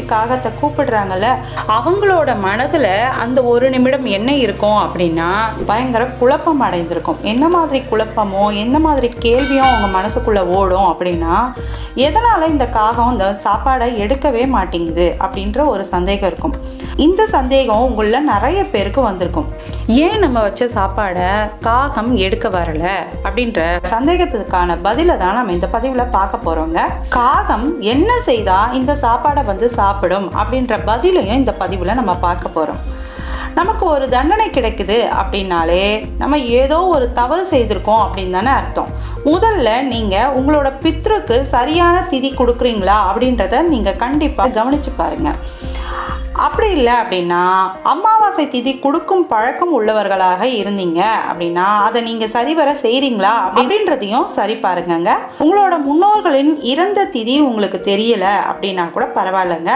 காகத்தை கூப்பிடுறாங்கல்ல, அவங்களோட மனதுல அந்த ஒரு நிமிடம் என்ன இருக்கும் அப்படின்னா, பயங்கர குழப்பம் அடைந்திருக்கும். என்ன மாதிரி குழப்பமோ, என்ன மாதிரி கேள்வியும் அவங்க மனசுக்குள்ள ஓடும் அப்படின்னா, எதனால இந்த காகம் இந்த சாப்பாடை எடுக்கவே மாட்டேங்குது அப்படின்ற ஒரு சந்தேகம் இருக்கும். இந்த சந்தேகம் உங்கள நிறைய பேருக்கு வந்திருக்கும். ஏன் நம்ம வச்ச சாப்பாடை காகம் எடுக்க வரல அப்படின்ற சந்தேகத்துக்கான பதிலை தான் நம்ம இந்த பதிவுல பார்க்க போறோங்க. காகம் என்ன செய்தா இந்த சாப்பாடை வந்து சாப்பிடும் அப்படின்ற பதிலையும் இந்த பதிவுல நம்ம பார்க்க போறோம். நமக்கு ஒரு தண்டனை கிடைக்குது அப்படின்னாலே நம்ம ஏதோ ஒரு தவறு செய்திருக்கோம் அப்படின்னு தானே அர்த்தம். முதல்ல நீங்க உங்களோட பித்ருக்கு சரியான திதி கொடுக்குறீங்களா அப்படின்றத நீங்க கண்டிப்பா கவனிச்சு பாருங்க. அப்படி இல்லை அப்படின்னா, அமாவாசை திதி கொடுக்கும் பழக்கம் உள்ளவர்களாக இருந்தீங்க அப்படின்னா அதை நீங்க சரிவர செய்றீங்களா அப்படின்றதையும் சரி பாருங்க. உங்களோட முன்னோர்களின் இறந்த திதி உங்களுக்கு தெரியல அப்படின்னா கூட பரவாயில்லைங்க.